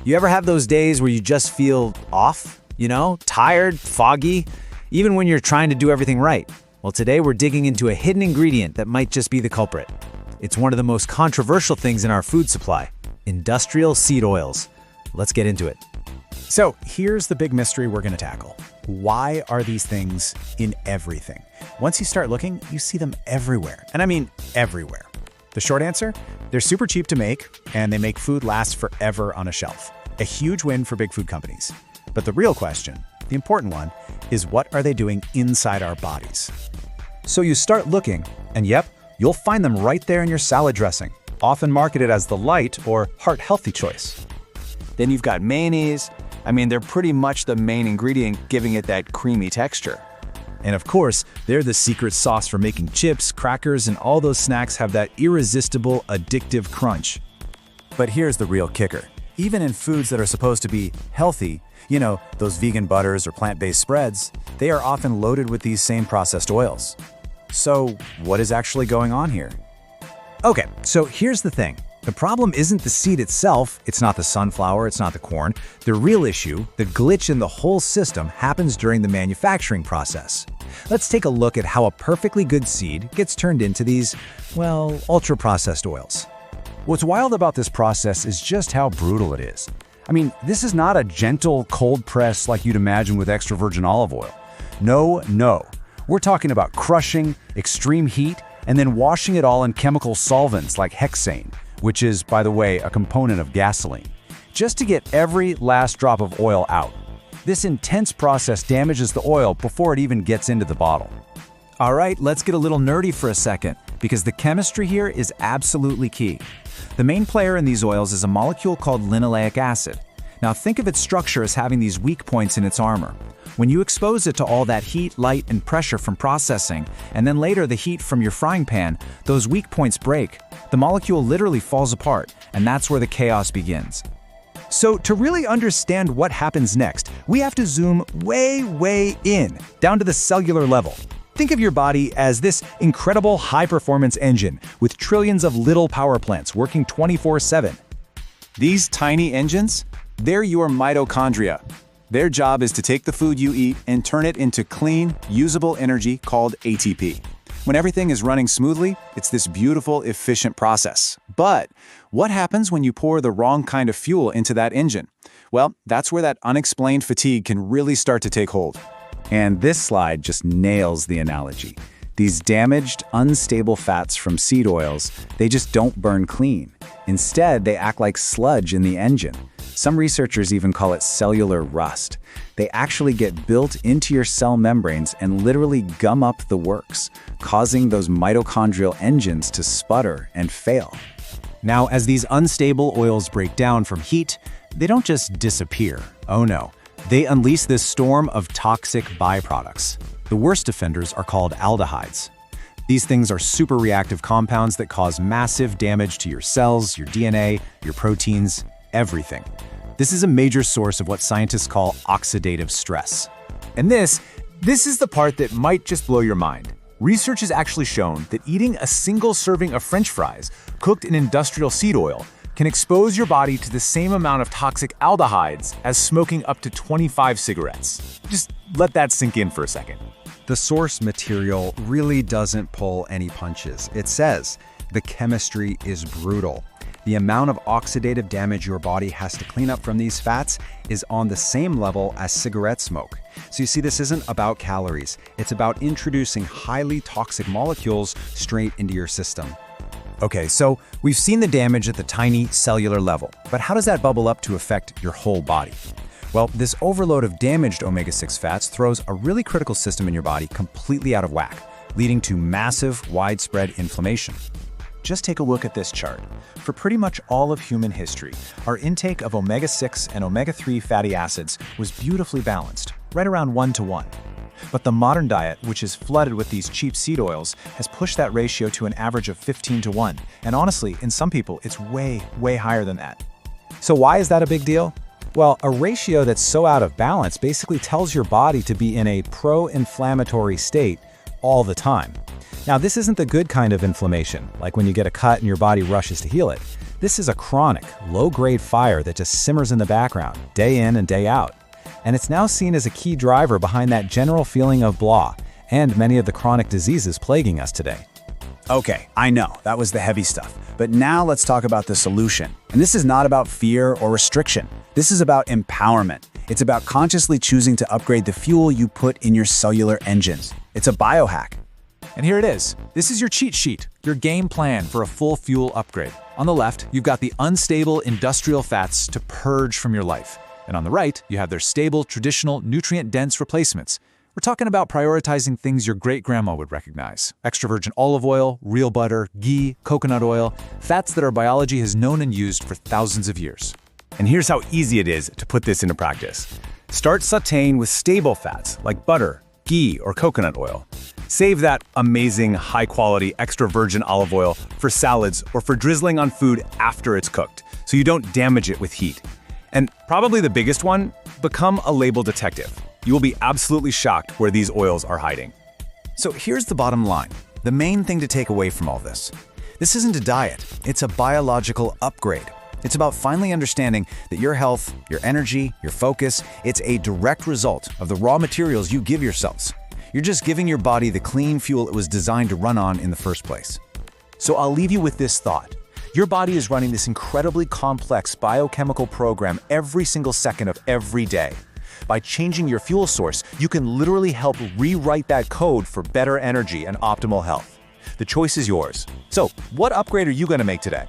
You ever have those days where you just feel off? Tired, foggy, even when you're trying to do everything right? Well, today we're digging into a hidden ingredient that might just be the culprit. It's one of the most controversial things in our food supply: industrial seed oils. Let's get into it. So here's the big mystery we're going to tackle. Why are these things in everything? Once you start looking, you see them everywhere. And I mean everywhere. The short answer? They're super cheap to make, and they make food last forever on a shelf. A huge win for big food companies. But the real question, the important one, is what are they doing inside our bodies? So you start looking, and yep, you'll find them right there in your salad dressing, often marketed as the light or heart-healthy choice. Then you've got mayonnaise. They're pretty much the main ingredient, giving it that creamy texture. And of course, they're the secret sauce for making chips, crackers, and all those snacks have that irresistible, addictive crunch. But here's the real kicker. Even in foods that are supposed to be healthy, those vegan butters or plant-based spreads, they are often loaded with these same processed oils. So what is actually going on here? Okay, so here's the thing. The problem isn't the seed itself, it's not the sunflower, it's not the corn. The real issue, the glitch in the whole system, happens during the manufacturing process. Let's take a look at how a perfectly good seed gets turned into these, ultra-processed oils. What's wild about this process is just how brutal it is. This is not a gentle cold press like you'd imagine with extra virgin olive oil. No. We're talking about crushing, extreme heat, and then washing it all in chemical solvents like hexane, which is, by the way, a component of gasoline, just to get every last drop of oil out. This intense process damages the oil before it even gets into the bottle. All right, let's get a little nerdy for a second, because the chemistry here is absolutely key. The main player in these oils is a molecule called linoleic acid. Now think of its structure as having these weak points in its armor. When you expose it to all that heat, light, and pressure from processing, and then later the heat from your frying pan, those weak points break. The molecule literally falls apart, and that's where the chaos begins. So to really understand what happens next, we have to zoom way in, down to the cellular level. Think of your body as this incredible high-performance engine with trillions of little power plants working 24/7. These tiny engines, they're your mitochondria. Their job is to take the food you eat and turn it into clean, usable energy called ATP. When everything is running smoothly, it's this beautiful, efficient process. But what happens when you pour the wrong kind of fuel into that engine? Well, that's where that unexplained fatigue can really start to take hold. And this slide just nails the analogy. These damaged, unstable fats from seed oils, they just don't burn clean. Instead, they act like sludge in the engine. Some researchers even call it cellular rust. They actually get built into your cell membranes and literally gum up the works, causing those mitochondrial engines to sputter and fail. Now, as these unstable oils break down from heat, they don't just disappear. Oh no. They unleash this storm of toxic byproducts. The worst offenders are called aldehydes. These things are super reactive compounds that cause massive damage to your cells, your DNA, your proteins, everything. This is a major source of what scientists call oxidative stress. And this is the part that might just blow your mind. Research has actually shown that eating a single serving of French fries cooked in industrial seed oil can expose your body to the same amount of toxic aldehydes as smoking up to 25 cigarettes. Just let that sink in for a second. The source material really doesn't pull any punches. It says the chemistry is brutal. The amount of oxidative damage your body has to clean up from these fats is on the same level as cigarette smoke. So you see, this isn't about calories. It's about introducing highly toxic molecules straight into your system. Okay, so we've seen the damage at the tiny cellular level, but how does that bubble up to affect your whole body? Well, this overload of damaged omega-6 fats throws a really critical system in your body completely out of whack, leading to massive, widespread inflammation. Just take a look at this chart. For pretty much all of human history, our intake of omega-6 and omega-3 fatty acids was beautifully balanced, right around 1:1. But the modern diet, which is flooded with these cheap seed oils, has pushed that ratio to an average of 15:1. And honestly, in some people, it's way higher than that. So why is that a big deal? Well, a ratio that's so out of balance basically tells your body to be in a pro-inflammatory state all the time. Now, this isn't the good kind of inflammation, like when you get a cut and your body rushes to heal it. This is a chronic, low-grade fire that just simmers in the background, day in and day out. And it's now seen as a key driver behind that general feeling of blah and many of the chronic diseases plaguing us today. Okay, I know, that was the heavy stuff. But now let's talk about the solution. And this is not about fear or restriction. This is about empowerment. It's about consciously choosing to upgrade the fuel you put in your cellular engines. It's a biohack. And here it is. This is your cheat sheet, your game plan for a full fuel upgrade. On the left, you've got the unstable industrial fats to purge from your life. And on the right, you have their stable, traditional, nutrient-dense replacements. We're talking about prioritizing things your great-grandma would recognize. Extra virgin olive oil, real butter, ghee, coconut oil, fats that our biology has known and used for thousands of years. And here's how easy it is to put this into practice. Start sautéing with stable fats like butter, ghee, or coconut oil. Save that amazing, high-quality extra virgin olive oil for salads or for drizzling on food after it's cooked, so you don't damage it with heat. And probably the biggest one, become a label detective. You will be absolutely shocked where these oils are hiding. So here's the bottom line, the main thing to take away from all this. This isn't a diet, it's a biological upgrade. It's about finally understanding that your health, your energy, your focus, it's a direct result of the raw materials you give yourselves. You're just giving your body the clean fuel it was designed to run on in the first place. So I'll leave you with this thought. Your body is running this incredibly complex biochemical program every single second of every day. By changing your fuel source, you can literally help rewrite that code for better energy and optimal health. The choice is yours. So, what upgrade are you going to make today?